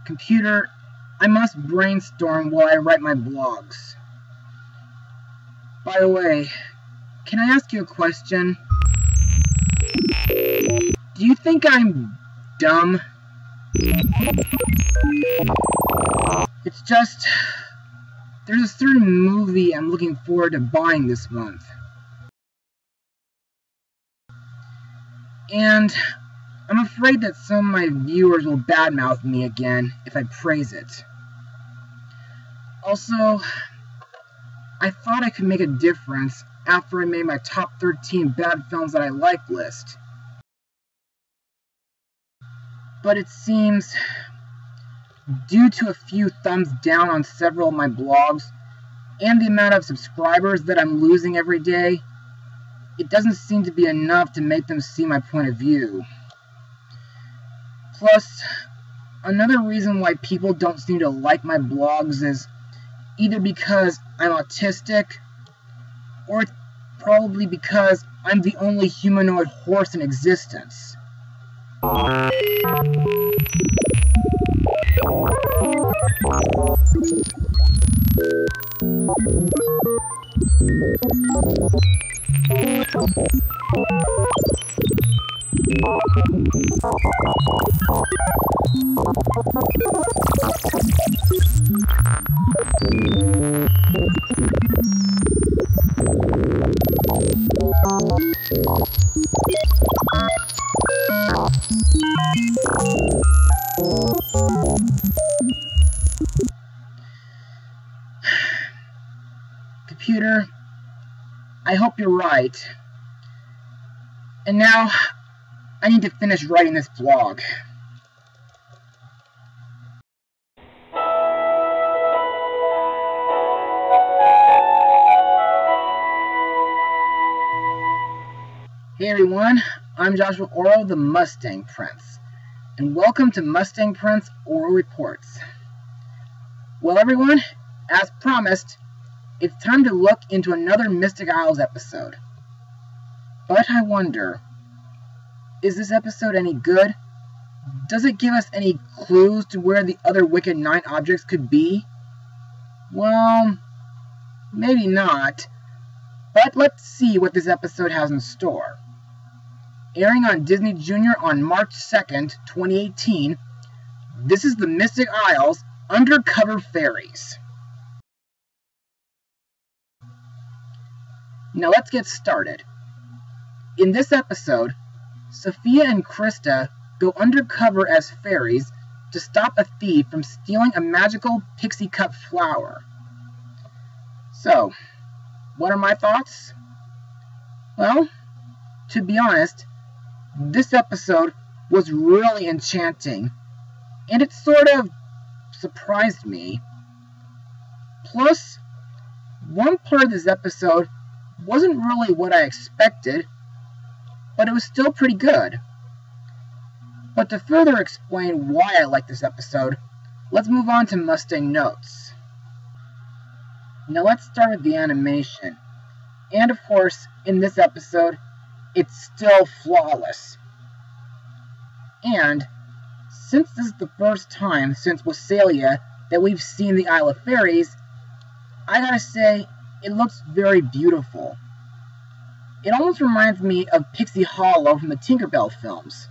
Computer, I must brainstorm while I write my blogs. By the way, can I ask you a question? Do you think I'm dumb? It's just, there's a certain movie I'm looking forward to buying this month. And I'm afraid that some of my viewers will badmouth me again if I praise it. Also, I thought I could make a difference after I made my top 13 bad films that I like list. But it seems, due to a few thumbs down on several of my blogs, and the amount of subscribers that I'm losing every day, it doesn't seem to be enough to make them see my point of view. Plus, another reason why people don't seem to like my blogs is either because I'm autistic, or it's probably because I'm the only humanoid horse in existence. Computer, I hope you're right. And now, I need to finish writing this blog. Hey everyone, I'm Joshua Orro, the Mustang Prince, and welcome to Mustang Prince Orro Reports. Well everyone, as promised, it's time to look into another Mystic Isles episode. But I wonder, is this episode any good? Does it give us any clues to where the other Wicked 9 objects could be? Well, maybe not, but let's see what this episode has in store. Airing on Disney Junior on March 2nd, 2018, this is the Mystic Isles Undercover Fairies. Now let's get started. In this episode, Sofia and Chrysta go undercover as fairies to stop a thief from stealing a magical Pixie Cup flower. So, what are my thoughts? Well, to be honest, this episode was really enchanting, and it sort of surprised me. Plus, one part of this episode wasn't really what I expected, but it was still pretty good. But to further explain why I like this episode, let's move on to Mustang notes. Now let's start with the animation. And of course, in this episode, it's still flawless. And, since this is the first time since Wassalia that we've seen the Isle of Fairies, I gotta say, it looks very beautiful. It almost reminds me of Pixie Hollow from the Tinkerbell films.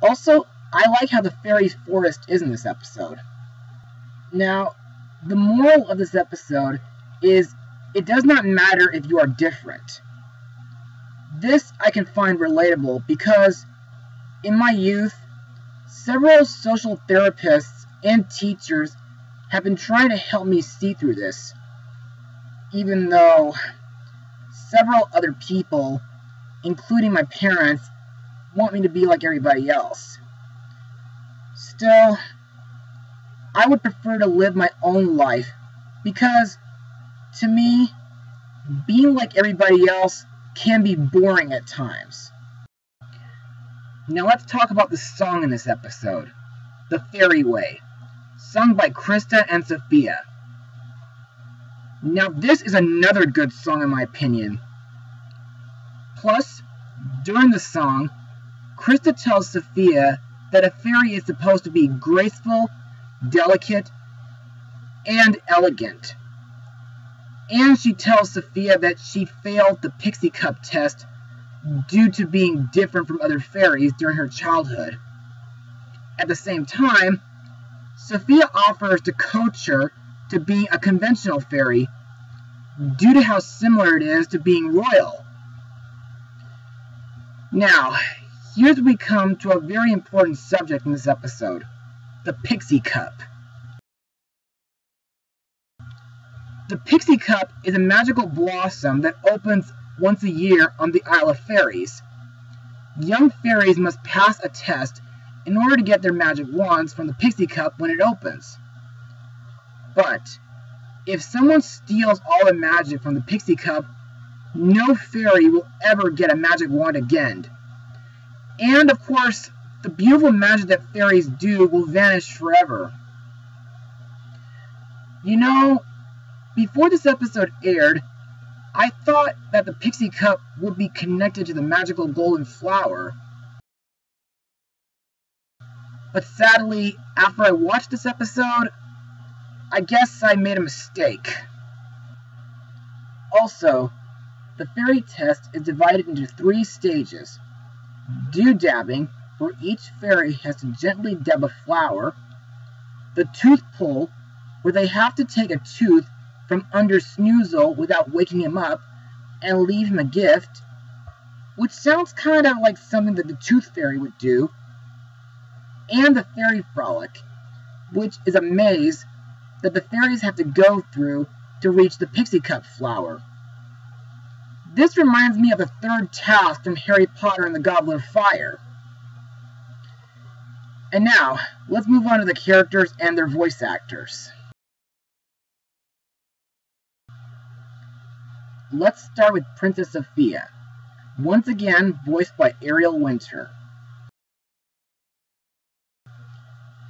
Also, I like how the fairies' forest is in this episode. Now, the moral of this episode is, it does not matter if you are different. This I can find relatable because, in my youth, several social therapists and teachers have been trying to help me see through this, even though several other people, including my parents, want me to be like everybody else. Still, I would prefer to live my own life because, to me, being like everybody else can be boring at times. Now let's talk about the song in this episode, The Fairy Way, sung by Chrysta and Sofia. Now this is another good song in my opinion. Plus, During the song, Chrysta tells Sofia that a fairy is supposed to be graceful, delicate, and elegant. And she tells Sofia that she failed the Pixie Cup test due to being different from other fairies during her childhood. At the same time, Sofia offers to coach her to being a conventional fairy due to how similar it is to being royal. Now, here's where we come to a very important subject in this episode, the Pixie Cup. The Pixie Cup is a magical blossom that opens once a year on the Isle of Fairies. Young fairies must pass a test in order to get their magic wands from the Pixie Cup when it opens. But if someone steals all the magic from the Pixie Cup, no fairy will ever get a magic wand again. And of course, the beautiful magic that fairies do will vanish forever. You know, before this episode aired, I thought that the Pixie Cup would be connected to the magical golden flower. But sadly, after I watched this episode, I guess I made a mistake. Also, the fairy test is divided into 3 stages. Dew-dabbing, where each fairy has to gently dab a flower. The tooth pull, where they have to take a tooth from under Snoozle without waking him up and leave him a gift, which sounds kind of like something that the Tooth Fairy would do. And the Fairy Frolic, which is a maze that the fairies have to go through to reach the Pixie Cup flower. This reminds me of the 3rd task from Harry Potter and the Goblet of Fire. And now, let's move on to the characters and their voice actors. Let's start with Princess Sofia, once again voiced by Ariel Winter.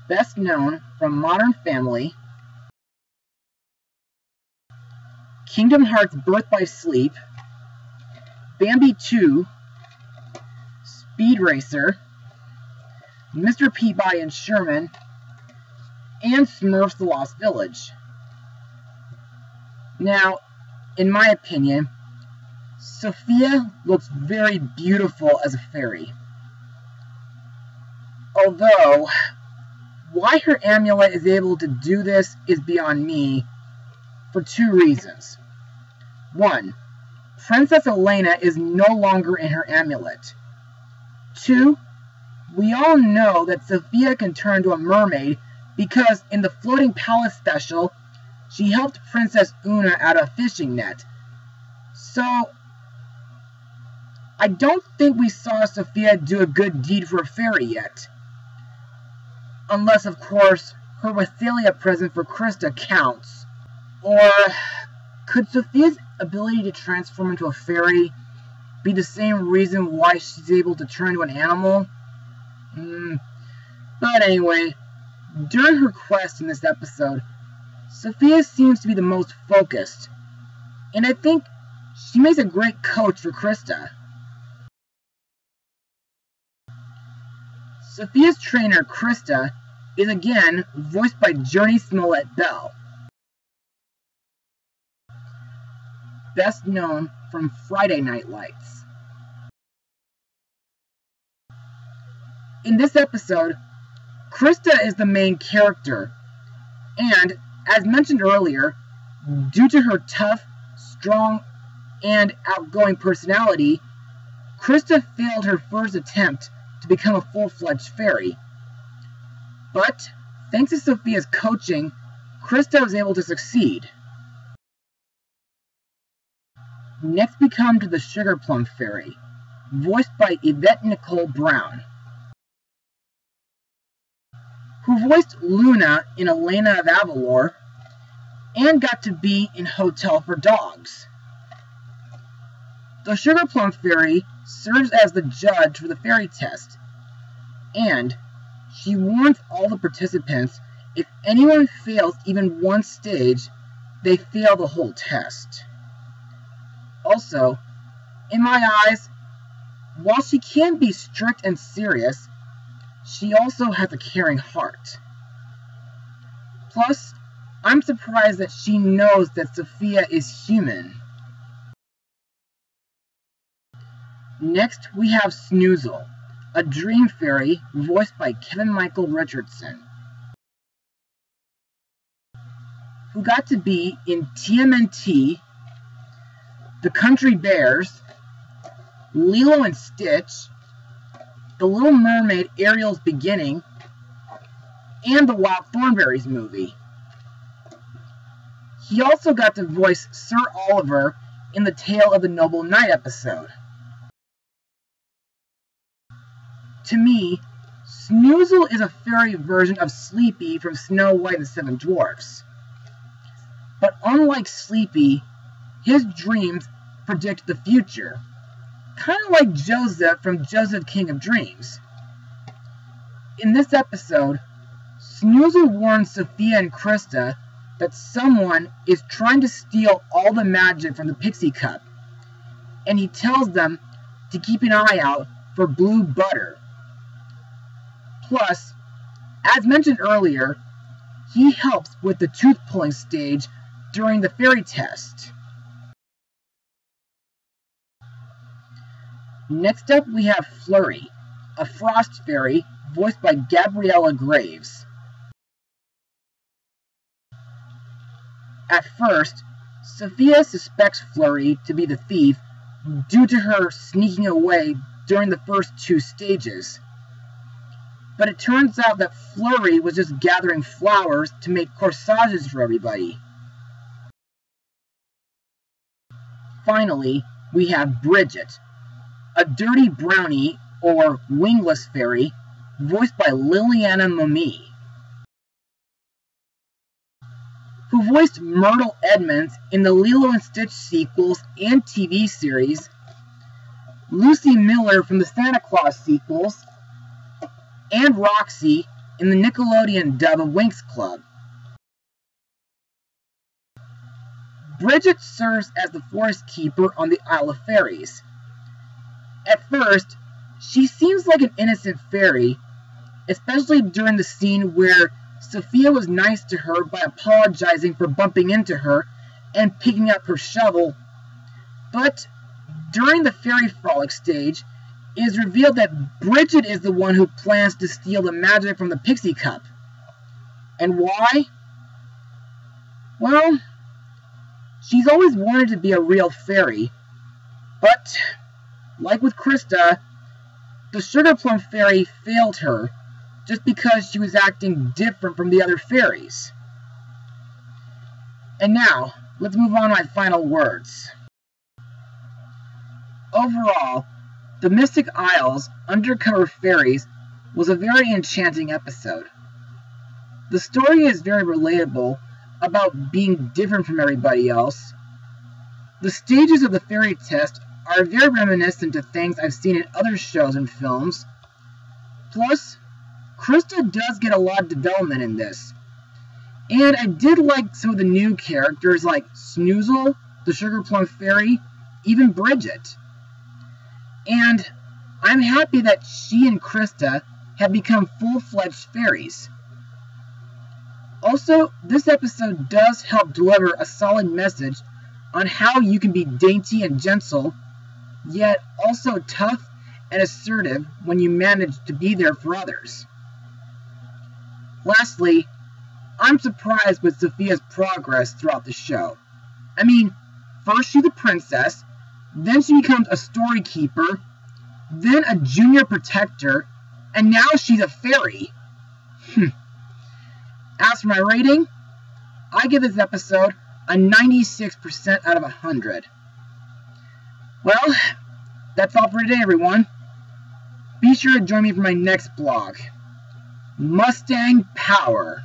Best known from Modern Family, Kingdom Hearts Birth by Sleep, Bambi 2, Speed Racer, Mr. Peabody and Sherman, and Smurfs The Lost Village. Now, in my opinion, Sofia looks very beautiful as a fairy. Although, why her amulet is able to do this is beyond me, for 2 reasons. 1. Princess Elena is no longer in her amulet. 2. We all know that Sofia can turn into a mermaid because in the Floating Palace special, she helped Princess Una out of a fishing net. So, I don't think we saw Sofia do a good deed for a fairy yet. Unless, of course, her Westhalia present for Chrysta counts. Or, could Sofia's ability to transform into a fairy be the same reason why she's able to turn into an animal? But anyway, during her quest in this episode, Sofia seems to be the most focused, and I think she makes a great coach for Chrysta. Sofia's trainer, Chrysta, is again voiced by Journey Smollett-Bell, best known from Friday Night Lights. In this episode, Chrysta is the main character, and, as mentioned earlier, due to her tough, strong, and outgoing personality, Chrysta failed her first attempt to become a full-fledged fairy. But, thanks to Sofia's coaching, Chrysta was able to succeed. Next we come to the Sugar Plum Fairy, voiced by Yvette Nicole Brown, who voiced Luna in Elena of Avalor, and got to be in Hotel for Dogs. The Sugar Plum Fairy serves as the judge for the fairy test, and she warns all the participants if anyone fails even one stage, they fail the whole test. Also, in my eyes, while she can be strict and serious, she also has a caring heart. Plus, I'm surprised that she knows that Sofia is human. Next, we have Snoozle, a dream fairy voiced by Kevin Michael Richardson, who got to be in TMNT, The Country Bears, Lilo and Stitch, The Little Mermaid Ariel's Beginning, and the Wild Thornberrys movie. He also got to voice Sir Oliver in the Tale of the Noble Knight episode. To me, Snoozle is a fairy version of Sleepy from Snow White and the Seven Dwarfs. But unlike Sleepy, his dreams predict the future, kind of like Joseph from Joseph King of Dreams. In this episode, Snoozle warns Sofia and Chrysta that someone is trying to steal all the magic from the Pixie Cup, and he tells them to keep an eye out for blue butter. Plus, as mentioned earlier, he helps with the tooth-pulling stage during the fairy test. Next up, we have Flurry, a frost fairy voiced by Gabriella Graves. At first, Sofia suspects Flurry to be the thief due to her sneaking away during the first two stages. But it turns out that Flurry was just gathering flowers to make corsages for everybody. Finally, we have Bridget, a dirty brownie or wingless fairy voiced by Liliana Mimi, who voiced Myrtle Edmonds in the Lilo and Stitch sequels and TV series, Lucy Miller from the Santa Claus sequels, and Roxy in the Nickelodeon dub of Winx Club. Bridget serves as the forest keeper on the Isle of Fairies. At first, she seems like an innocent fairy, especially during the scene where Sofia was nice to her by apologizing for bumping into her and picking up her shovel. But during the fairy frolic stage, it is revealed that Bridget is the one who plans to steal the magic from the Pixie Cup. And why? Well, she's always wanted to be a real fairy, but like with Chrysta, the Sugar Plum Fairy failed her just because she was acting different from the other fairies. And now, let's move on to my final words. Overall, The Mystic Isles Undercover Fairies was a very enchanting episode. The story is very relatable about being different from everybody else. The stages of the fairy test are very reminiscent of things I've seen in other shows and films. Plus, Chrysta does get a lot of development in this. And I did like some of the new characters like Snoozle, the Sugar Plum Fairy, even Bridget. And I'm happy that she and Chrysta have become full-fledged fairies. Also, this episode does help deliver a solid message on how you can be dainty and gentle, yet also tough and assertive when you manage to be there for others. Lastly, I'm surprised with Sofia's progress throughout the show. I mean, first she's a princess, then she becomes a story keeper, then a junior protector, and now she's a fairy. As for my rating, I give this episode a 96% out of 100. Well, that's all for today, everyone. Be sure to join me for my next blog, Mustang Power.